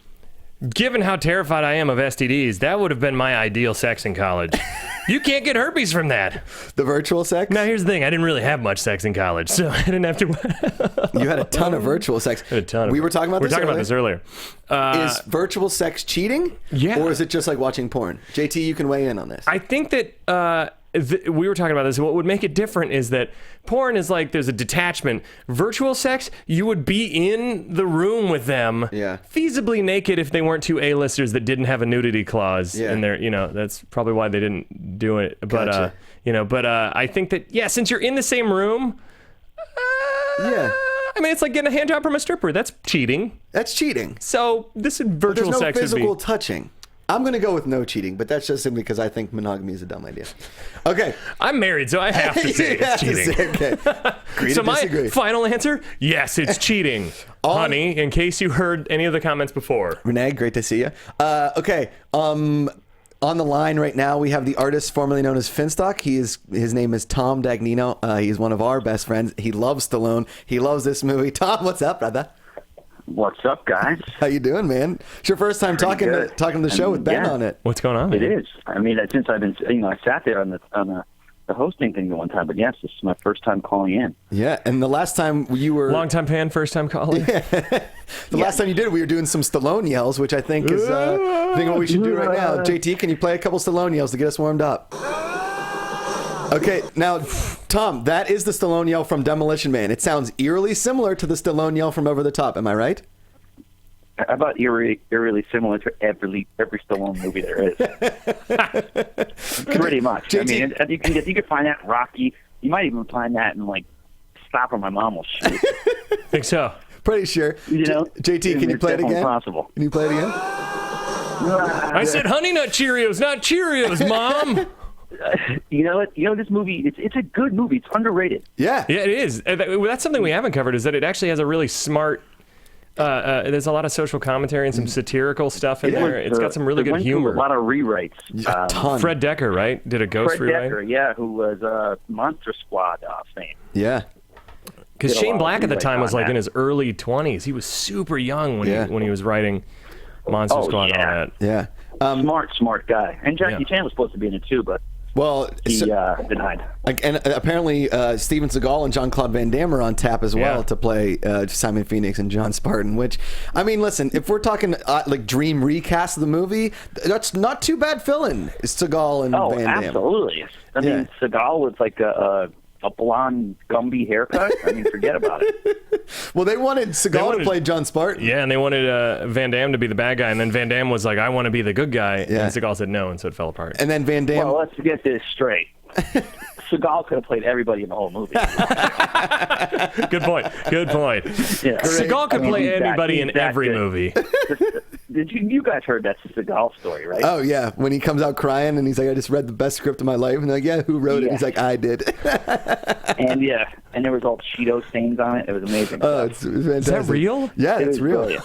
given how terrified I am of STDs, that would have been my ideal sex in college. You can't get herpes from that. The virtual sex? Now, here's the thing. I didn't really have much sex in college, so I didn't have to... You had a ton of virtual sex. We were talking about this earlier. Is virtual sex cheating? Yeah. Or is it just like watching porn? JT, you can weigh in on this. I think that... we were talking about this. What would make it different is that porn is like there's a detachment. Virtual sex, you would be in the room with them, feasibly naked if they weren't two A-listers that didn't have a nudity clause in there. You know, that's probably why they didn't do it. But Gotcha. I think that since you're in the same room, I mean, it's like getting a hand job from a stripper. That's cheating. That's cheating. So this is virtual sex. sex. There's no physical touching. I'm going to go with no cheating, but that's just simply because I think monogamy is a dumb idea. Okay. I'm married, so I have to say it's cheating. Okay. So my final answer, yes, it's cheating. Honey, in case you heard any of the comments before. Renee, great to see you. Okay. On the line right now, we have the artist formerly known as Finstock. His name is Tom Dagnino. He's one of our best friends. He loves Stallone. He loves this movie. Tom, what's up, brother? What's up, guys? How you doing, man? It's your first time talking to the show with Ben on it. What's going on, man? It is. I mean, since I've been, I sat there on the hosting thing the one time, but yes, this is my first time calling in. Yeah, and the last time you were long-time fan, first-time caller. Last time you did it, we were doing some Stallone yells, which I think is what we should do right now. JT, can you play a couple Stallone yells to get us warmed up? Okay, now, Tom, that is the Stallone yell from Demolition Man. It sounds eerily similar to the Stallone yell from Over the Top. Am I right? How about eerily similar to every Stallone movie there is? Pretty much. JT, I mean, you can find that in Rocky. You might even find that in, like, Stop or My Mom Will Shoot. Think so. Pretty sure. You know? JT, can you play it again? Possible. Can you play it again? I said Honey Nut Cheerios, not Cheerios, Mom. You know what? This movie, it's a good movie. It's underrated. Yeah. Yeah, it is. That's something we haven't covered, is that it actually has a really smart... there's a lot of social commentary and some satirical stuff in there. It's got some really good humor. A lot of rewrites. A ton. Fred Decker, right? Did a ghost rewrite? Fred Decker, who was Monster Squad fame. Yeah. Because Shane Black at the time was like that. in his early 20s. He was super young when he was writing Monster Squad and all that. Yeah. Smart guy. And Jackie Chan was supposed to be in it too, but he denied. And apparently Steven Seagal and Jean-Claude Van Damme are on tap as well to play Simon Phoenix and John Spartan, which, I mean, listen, if we're talking like dream recast of the movie, that's not too bad fill-in, Seagal and Van Damme. Absolutely. I mean, Seagal was like a blonde Gumby haircut. I mean, forget about it. Well, they wanted Seagal to play John Spartan. Yeah, and they wanted Van Damme to be the bad guy, and then Van Damme was like, I want to be the good guy, and Seagal said no, and so it fell apart. And then Van Damme... Well, let's get this straight. Seagal could have played everybody in the whole movie. Good point. Yeah. Seagal could play anybody in every movie. Did you guys heard that Seagal story, right? Oh, yeah. When he comes out crying and he's like, I just read the best script of my life. And they're like, yeah, who wrote it? He's like, I did. and there was all Cheeto stains on it. It was amazing. Oh, it's fantastic. Is that real? Yeah, it's real.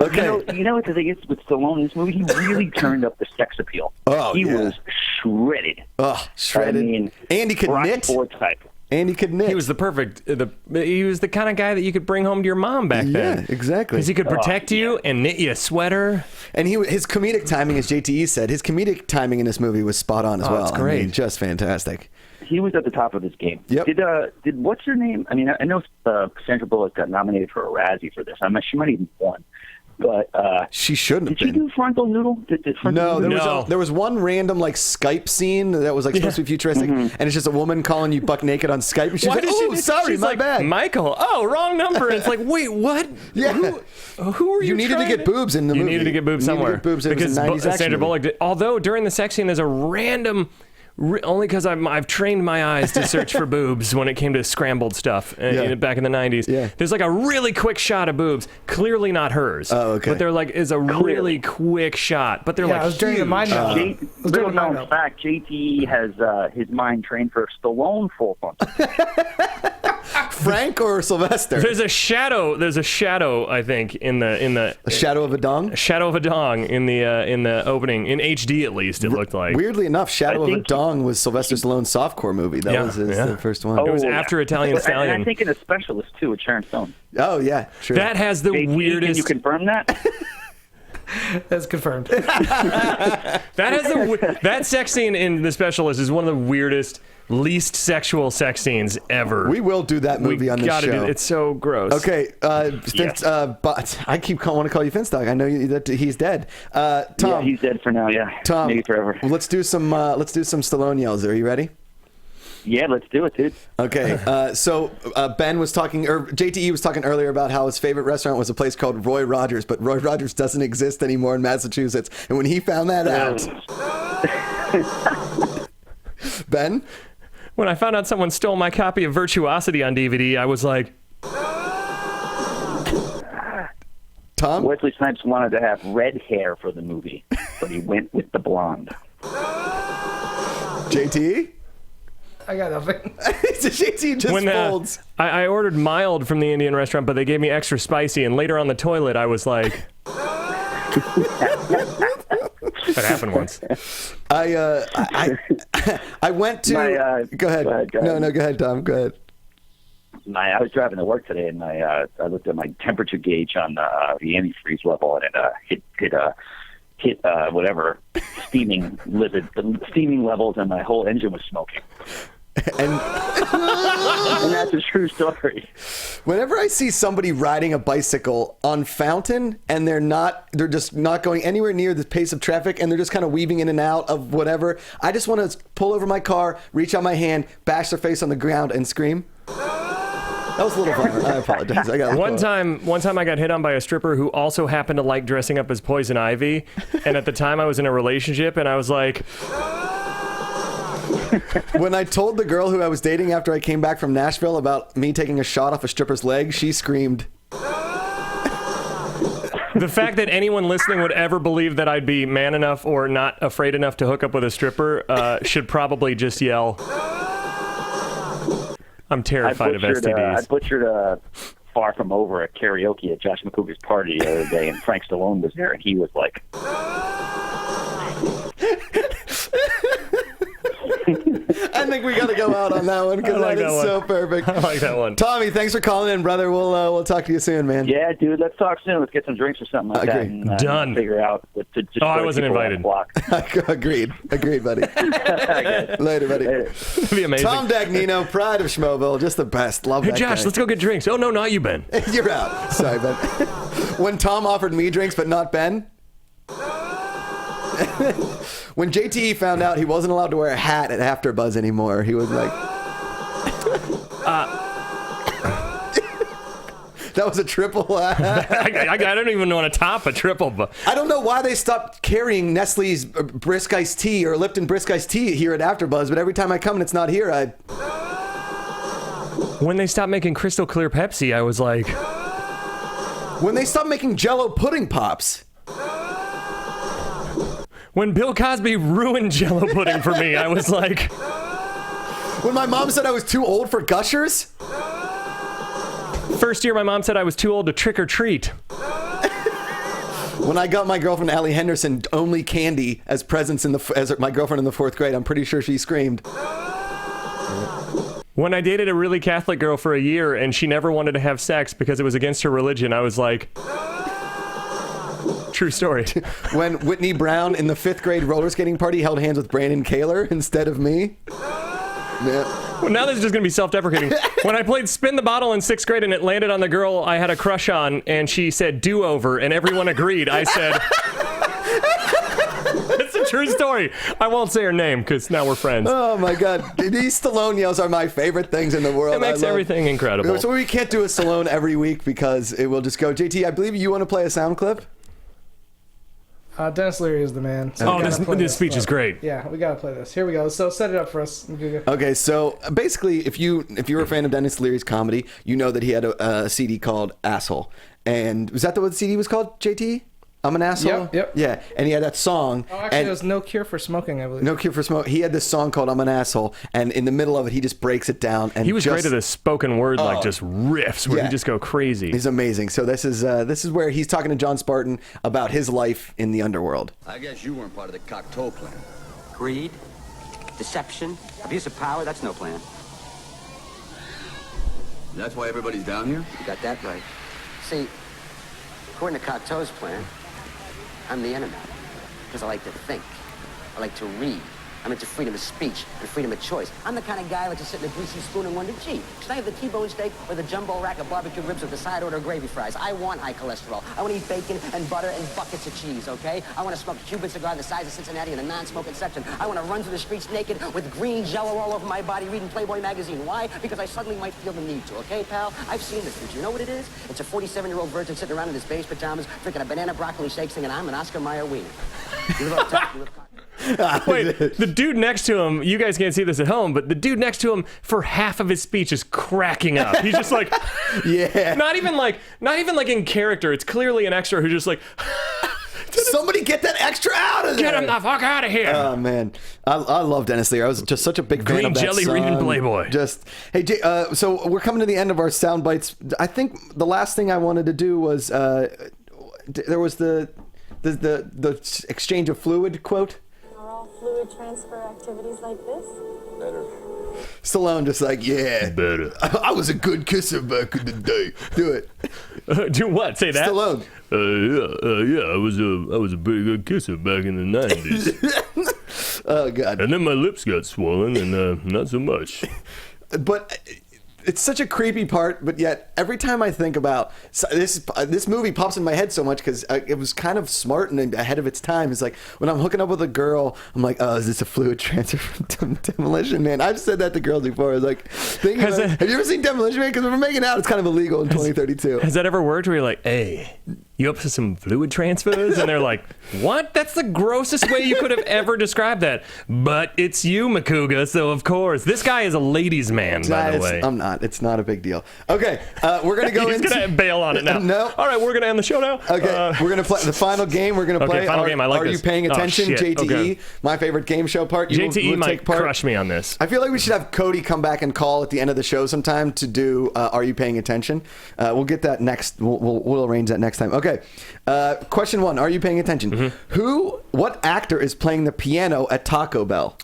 Okay. You know what the thing is with Stallone in this movie? He really turned up the sex appeal. Oh, he was shredded. Oh, shredded. I mean, and he could knit. Type. And he could knit. He was the perfect. He was the kind of guy that you could bring home to your mom back then. Yeah, exactly. Because he could protect you and knit you a sweater. And his comedic timing, as JTE said, his comedic timing in this movie was spot on as well. That's great. I mean, just fantastic. He was at the top of his game. Yep. Did what's her name? I mean, I know Sandra Bullock got nominated for a Razzie for this. I mean, she might even won. But she shouldn't have did she do Frontal Noodle? There was one random like Skype scene that was like supposed to be futuristic, and it's just a woman calling you buck naked on Skype. And she's like, "Oh, sorry, my bad, Michael. Oh, wrong number." And it's like, wait, what? Yeah, who are you? You needed to get boobs in the movie. You needed to get boobs somewhere because Sandra Bullock did. Although during the sex scene, there's a random. Only because I've trained my eyes to search for boobs when it came to scrambled stuff back in the 90s. Yeah. There's like a really quick shot of boobs, clearly not hers. Oh, okay. But they're like, is a really quick shot. But they're like, I was during the mind melt. Little known fact, JT has his mind trained for Stallone full function. Frank or Sylvester? There's a shadow, I think, in the a shadow of a dong. A shadow of a dong in the opening, in HD at least. It looked like. Weirdly enough, Shadow of a Dong was Sylvester Stallone's softcore movie. That was the first one. It was after Italian Stallion. And I think in The Specialist too with Sharon Stone. Oh yeah, true. That has the weirdest. Can you confirm that? That's confirmed. That sex scene in The Specialist is one of the weirdest, least sexual sex scenes ever. We will do that movie on this show. It's so gross. Okay, Vince, but I want to call you Finstock. I know that he's dead. Tom, yeah, he's dead for now. Yeah, Tom, maybe forever. Let's do some Stallone yells. Are you ready? Yeah, let's do it, dude. Okay, so Ben was talking, or JTE was talking earlier about how his favorite restaurant was a place called Roy Rogers, but Roy Rogers doesn't exist anymore in Massachusetts. And when he found that out, Ben? When I found out someone stole my copy of Virtuosity on DVD, I was like... Tom? Wesley Snipes wanted to have red hair for the movie, but he went with the blonde. JTE? I got nothing. JTE just folds. I ordered mild from the Indian restaurant, but they gave me extra spicy, and later on the toilet, I was like... That happened once. I went to... Go ahead. Go ahead. No, go ahead, Tom. Go ahead. I was driving to work today, and I looked at my temperature gauge on the antifreeze level, and it hit whatever steaming levels, and my whole engine was smoking. And that's a true story. Whenever I see somebody riding a bicycle on Fountain and they're just not going anywhere near the pace of traffic and they're just kind of weaving in and out of whatever, I just want to pull over my car, reach out my hand, bash their face on the ground and scream. That was a little violent. I apologize. One time I got hit on by a stripper who also happened to like dressing up as Poison Ivy, and at the time I was in a relationship and I was like... When I told the girl who I was dating after I came back from Nashville about me taking a shot off a stripper's leg, she screamed. The fact that anyone listening would ever believe that I'd be man enough or not afraid enough to hook up with a stripper should probably just yell. I'm terrified of STDs. I butchered Far From Over at karaoke at Josh Macuga's party the other day, and Frank Stallone was there, and he was like... I think we got to go out on that one because that is so perfect. I like that one. Tommy, thanks for calling in, brother. We'll talk to you soon, man. Yeah, dude, let's talk soon. Let's get some drinks or something like that. And, Done. Figure out what to just I wasn't invited. Agreed, buddy. Later, buddy. That'd be amazing. Tom Dagnino, pride of Schmoville, just the best. Love Hey, that Josh, guy. let's go get drinks. Oh, no, not you, Ben. You're out. Sorry, Ben. When Tom offered me drinks but not Ben. When JTE found out he wasn't allowed to wear a hat at AfterBuzz anymore, he was like... That was a triple hat. I don't even want to top a triple. But I don't know why they stopped carrying Nestle's Brisk Iced Tea or Lipton Brisk Iced Tea here at AfterBuzz, but every time I come and it's not here, when they stopped making crystal clear Pepsi, I was like... When they stopped making Jell-O pudding pops... When Bill Cosby ruined Jell-O pudding for me, I was like... When my mom said I was too old for Gushers? First year, my mom said I was too old to trick or treat. When I got my girlfriend, Allie Henderson, only candy as presents as my girlfriend in the 4th grade, I'm pretty sure she screamed. When I dated a really Catholic girl for a year and she never wanted to have sex because it was against her religion, I was like... True story. When Whitney Brown in the 5th grade roller skating party held hands with Brandon Kaler instead of me. Yeah. Well, now this is just going to be self-deprecating. When I played Spin the Bottle in 6th grade and it landed on the girl I had a crush on and she said do-over and everyone agreed, I said... It's a true story. I won't say her name because now we're friends. Oh my God. These Stallone Yells are my favorite things in the world. It makes everything incredible. So we can't do a Stallone every week because it will just go. JT, I believe you want to play a sound clip? Dennis Leary is the man. So this speech is great. Yeah, we gotta play this. Here we go. So set it up for us. Okay, so basically, if you're a fan of Dennis Leary's comedy, you know that he had a CD called Asshole. And was that what the CD was called, JT? I'm an Asshole? Yep. Yeah, and he had that song. Oh, actually, it was No Cure for Smoking, I believe. No Cure for Smoke. He had this song called I'm an Asshole, and in the middle of it, he just breaks it down. And he was great at the spoken word, like just riffs where he just go crazy. He's amazing. So this is where he's talking to John Spartan about his life in the underworld. I guess you weren't part of the Cocteau plan. Greed, deception, abuse of power, that's no plan. That's why everybody's down here? You got that right. See, according to Cocteau's plan, I'm the enemy, because I like to think. I like to read. I'm into freedom of speech and freedom of choice. I'm the kind of guy who likes to sit in a greasy spoon and wonder, gee, should I have the T-bone steak or the jumbo rack of barbecue ribs with the side order gravy fries? I want high cholesterol. I want to eat bacon and butter and buckets of cheese, okay? I want to smoke a Cuban cigar the size of Cincinnati in the non-smoking section. I want to run through the streets naked with green Jell-O all over my body reading Playboy magazine. Why? Because I suddenly might feel the need to, okay, pal? I've seen this future. You know what it is? It's a 47-year-old virgin sitting around in his beige pajamas, drinking a banana broccoli shake, singing, I'm an Oscar Mayer wiener. You live up top, you live Wait, the dude next to him, you guys can't see this at home, but the dude next to him for half of his speech is cracking up. He's just like, yeah. Not even like in character. It's clearly an extra who's just like, somebody get that extra out of there. Get him the fuck out of here. Oh, man. I love Dennis Leary. I was just such a big fan Green of that jelly song. reading Playboy. Just, hey, Jay, so we're coming to the end of our sound bites. I think the last thing I wanted to do was, there was the exchange of fluid quote. Are all fluid transfer activities like this? Better. Stallone just like, yeah. Better. I was a good kisser back in the day. Do it. Do what? Say that? Stallone. Yeah, I was a pretty good kisser back in the 90s. Oh, God. And then my lips got swollen, and not so much. But it's such a creepy part, but yet every time I think about this movie pops in my head so much because it was kind of smart and ahead of its time. It's like when I'm hooking up with a girl, I'm like, oh, is this a fluid transfer from Demolition Man? I've said that to girls before. I was like, have you ever seen Demolition Man? Because when we're making out, it's kind of illegal in 2032. Has that ever worked where you're like, hey, you up for some fluid transfers? And they're like, what? That's the grossest way you could have ever described that. But it's you, Macuga, so of course. This guy is a ladies' man, by the way. I'm not. It's not a big deal. Okay, we're going to go He's going to bail on it now. No. All right, we're going to end the show now. Okay, we're going to play the final game. We're going to play. Final game. I like Are this. you paying attention? Oh, shit. JTE, Okay. my favorite game show part. You JTE will might take part. crush me on this. I feel like we should have Cody come back and call at the end of the show sometime to do Are You Paying Attention? We'll get that next. We'll arrange that next time. Okay. Question 1. Are you paying attention? Mm-hmm. What actor is playing the piano at Taco Bell?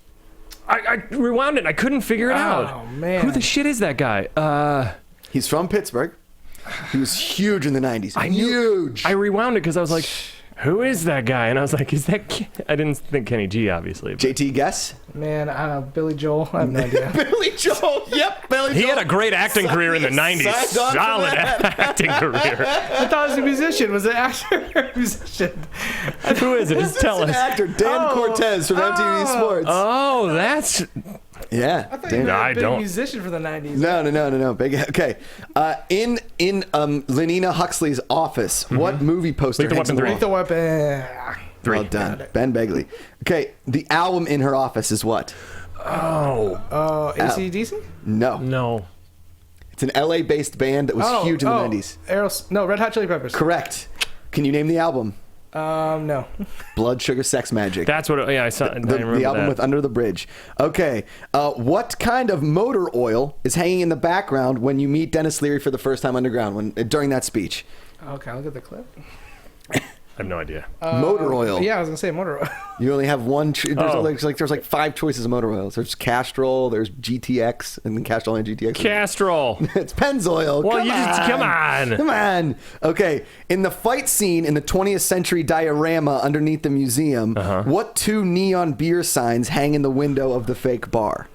I rewound it. I couldn't figure it out. Oh, man. Who the shit is that guy? He's from Pittsburgh. He was huge in the 90s. Huge. I rewound it because I was like, who is that guy? And I was like, is that I didn't think Kenny G, obviously. But. JT, guess? Man, I don't know. Billy Joel? I have no idea. Billy Joel. Yep, Billy Joel. He had a great acting career in the 90s. Solid acting career. I thought he was a musician. Was it an actor or a musician? Who is it? Just tell us. An actor, Dan Cortez from MTV Sports. Oh, that's... Yeah. I thought you were a big musician for the 90s. No. Big. Okay. In Lenina Huxley's office, what movie poster hangs on the wall? Lethal Weapon. 3. Well done. Ben Begley. Okay. The album in her office is what? AC/DC? No. It's an LA-based band that was huge in the 90s. No, Red Hot Chili Peppers. Correct. Can you name the album? No. Blood Sugar Sex Magic. That's what. I saw. The album with Under the Bridge. Okay. What kind of motor oil is hanging in the background when you meet Dennis Leary for the first time underground during that speech? Okay, I'll get the clip. I have no idea. Motor oil. Yeah, I was gonna say motor oil. You only have one. There's like 5 choices of motor oils. There's Castrol. There's GTX, and then Castrol and GTX. Castrol. It's Pennzoil. Well, come on. Okay. In the fight scene in the 20th century diorama underneath the museum, what 2 neon beer signs hang in the window of the fake bar?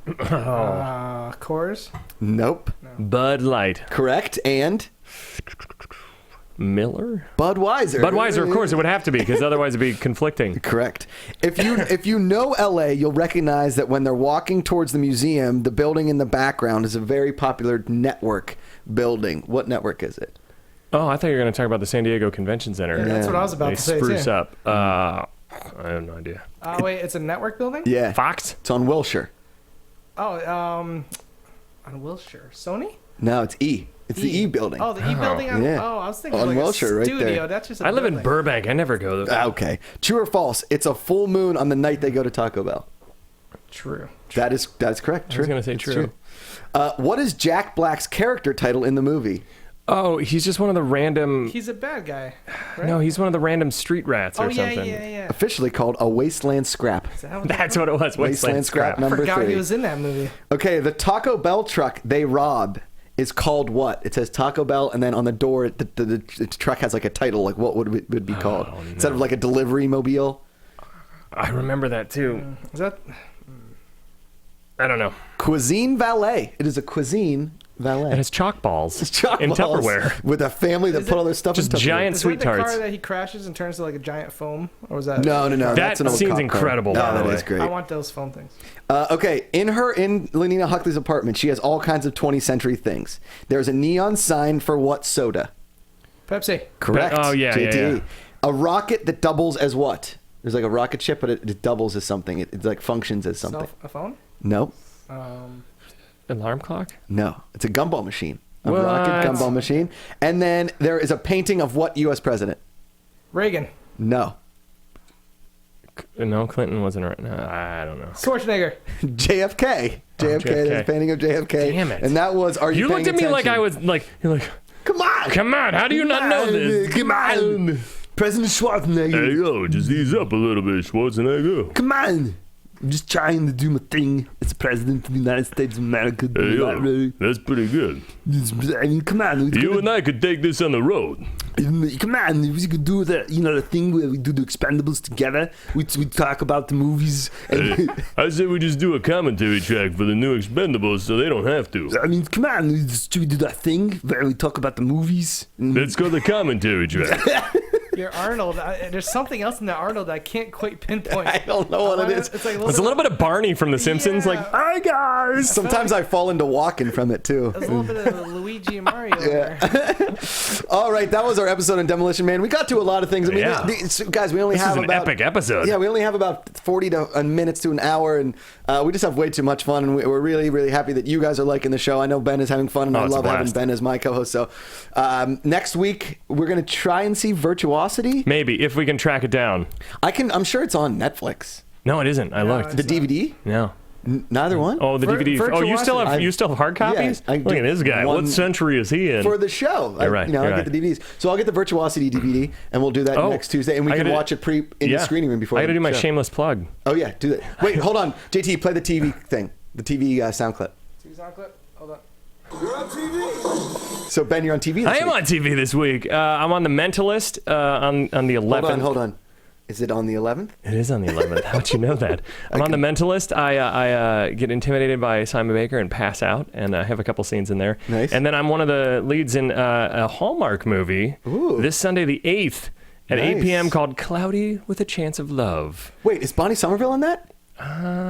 Coors? Nope. No. Bud Light. Correct. And Miller? Budweiser, of course it would have to be, because otherwise it'd be conflicting. Correct. If you know LA, you'll recognize that when they're walking towards the museum, the building in the background is a very popular network building. What network is it? Oh, I thought you were going to talk about the San Diego Convention Center. Yeah, that's what I was about to say, too. Spruce up. I have no idea. Wait, it's a network building? Yeah. Fox? It's on Wilshire. On Wilshire. Sony? No, it's E. It's the E building. Oh, the E building? Yeah. I was thinking on like Wilshire, a studio. right there. That's just I live in Burbank. I never go there. Okay. True or false? It's a full moon on the night they go to Taco Bell. True. That's correct. True. I was going to say true. What is Jack Black's character title in the movie? Oh, he's just one of the random... He's a bad guy, right? No, he's one of the random street rats or something. Yeah. Officially called a Wasteland Scrap. That's what it was. Wasteland Scrap number 3. I forgot he was in that movie. Okay, the Taco Bell truck they rob is called what? It says Taco Bell, and then on the door, the truck has like a title. Like what would it be called? No. Instead of like a delivery mobile? I remember that too. Is that... I don't know. Cuisine Valet. It is a cuisine valet. And it's chalk balls. It's chalk in balls Tupperware. With a family that put all their stuff in just Tupperware. giant Is sweet that the tarts. car that he crashes and turns to like a giant foam? Or was that... No. That That's an old seems cop incredible, car. by the that way. is great. I want those foam things. Okay, in Lenina Huxley's apartment, she has all kinds of 20th century things. There's a neon sign for what soda? Pepsi. Correct. Oh, yeah, JT. yeah. A rocket that doubles as what? There's like a rocket ship, but it doubles as something. It like functions as something. A phone? No. Alarm clock? No. It's a gumball machine. A What? rocket gumball machine. And then there is a painting of what U.S. president? Reagan. No. No, Clinton wasn't right. No, I don't know. Schwarzenegger. JFK. JFK. There's a painting of JFK. Damn it. And that was, are you You paying looked at me like attention? I was like, you're like, Come on. how do you not know this? Come on. President Schwarzenegger. Hey, yo, just ease up a little bit, Schwarzenegger. Come on. I'm just trying to do my thing as the president of the United States of America. Hey, yo, that's pretty good. I mean, come on. You and I could take this on the road. Come on, we could do the thing where we do the Expendables together. We talk about the movies. Hey, I say we just do a commentary track for the new Expendables so they don't have to. I mean, come on, we do that thing where we talk about the movies. Let's go the commentary track. You're Arnold. There's something else in that Arnold I can't quite pinpoint. I don't know what it is. It's like a little bit of Barney from The Simpsons. Yeah. Like, hi guys. Sometimes I fall into walking from it too. There's a little bit of Luigi and Mario there. All right, that was our episode on Demolition Man. We got to a lot of things. I mean, Yeah. guys, we only This have is an about epic episode. Yeah, we only have about 40 minutes to an hour, and we just have way too much fun. And we're really, really happy that you guys are liking the show. I know Ben is having fun, and I it's a love having blast. Ben as my co-host. So next week we're gonna try and see Virtuosity. Maybe if we can track it down. I'm sure it's on Netflix. No, it isn't. I looked. The DVD? No. Neither one. Oh, the DVD. Oh, you still have hard copies? I Look at this guy. one What century is he in? for the show. You're right, I you're get right. the DVDs. So I'll get the Virtuosity DVD, and we'll do that next Tuesday, and we I can gotta- watch it in the screening room before. I got to the do my show. shameless plug. Oh yeah, do that. Wait, hold on, JT, play the TV thing, the TV sound clip. TV sound clip? Hold on. You're on TV. So Ben, you're on TV. I am on TV this week. I'm on The Mentalist on the 11th. Hold on. Is it on the 11th? It is on the 11th. How'd you know that? I'm on The Mentalist. I get intimidated by Simon Baker and pass out, and I have a couple scenes in there. Nice. And then I'm one of the leads in a Hallmark movie this Sunday, the 8th, at 8 p.m. called Cloudy with a Chance of Love. Wait, is Bonnie Somerville in that?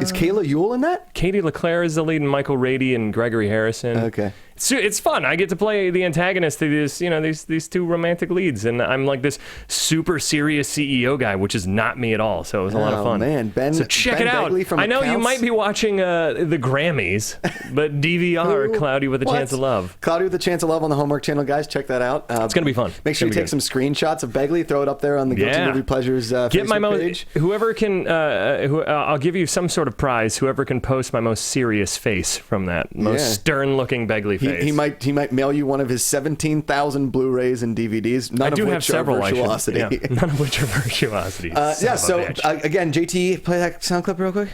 Is Kayla Ewell in that? Katie LeClaire is the lead, and Michael Rady and Gregory Harrison. Okay. It's fun. I get to play the antagonist to these two romantic leads, and I'm like this super serious CEO guy, which is not me at all. So it was a lot of fun. Man, Ben. So check Ben it out. Begley from I know you Accounts. might be watching the Grammys, but DVR Cloudy with a What? Chance of Love. Cloudy with a Chance of Love on the Hallmark Channel, guys. Check that out. It's gonna be fun. Make sure you It's gonna take be some screenshots of Begley, throw it up there on the Guilty Yeah. Movie Pleasures Get Facebook my page. whoever can. I'll give you some sort of prize. Whoever can post my most serious face from that, most stern-looking Begley face. He might mail you one of his 17,000 Blu-rays and DVDs. None I of do which have several. Are Virtuosity. None of which are Virtuosity. Again, JT, play that sound clip real quick.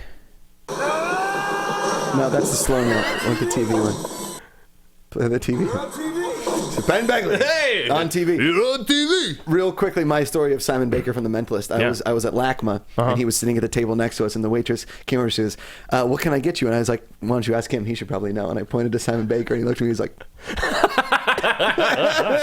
No, that's the Stallone one. Like the TV one. Play the TV. You're on TV. So Ben Begley. Hey! On TV. You're on TV. Real quickly, my story of Simon Baker from The Mentalist. I was at LACMA, and he was sitting at the table next to us, and the waitress came over. She says, "What can I get you?" And I was like, "Why don't you ask him? He should probably know." And I pointed to Simon Baker, and he looked at me. He was like,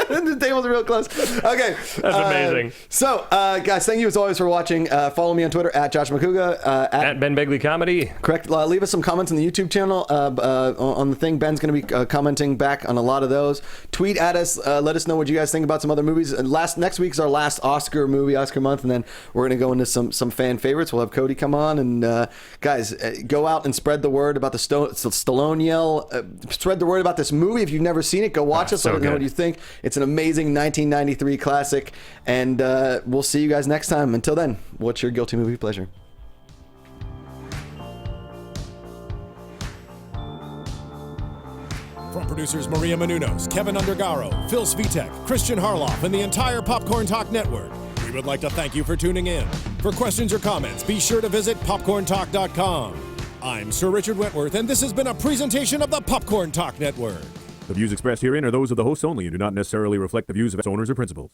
"The table's real close." Okay, That's amazing. So, guys, thank you as always for watching. Follow me on Twitter at Josh Macuga. At Ben Begley Comedy. Correct. Leave us some comments on the YouTube channel on the thing. Ben's going to be commenting back on a lot of those. Tweet at us. Let us know what you guys think about some other movies. Next week's our last Oscar month, and then we're going to go into some fan favorites. We'll have Cody come on, and guys, go out and spread the word about the Stallone Yell. Spread the word about this movie. If you've never seen it, go watch it. So Let us know good. what you think. It's an amazing 1993 classic, and we'll see you guys next time. Until then, what's your guilty movie pleasure? From producers Maria Menounos, Kevin Undergaro, Phil Svitek, Christian Harloff, and the entire Popcorn Talk Network, we would like to thank you for tuning in. For questions or comments, be sure to visit popcorntalk.com. I'm Sir Richard Wentworth, and this has been a presentation of the Popcorn Talk Network. The views expressed herein are those of the hosts only and do not necessarily reflect the views of its owners or principals.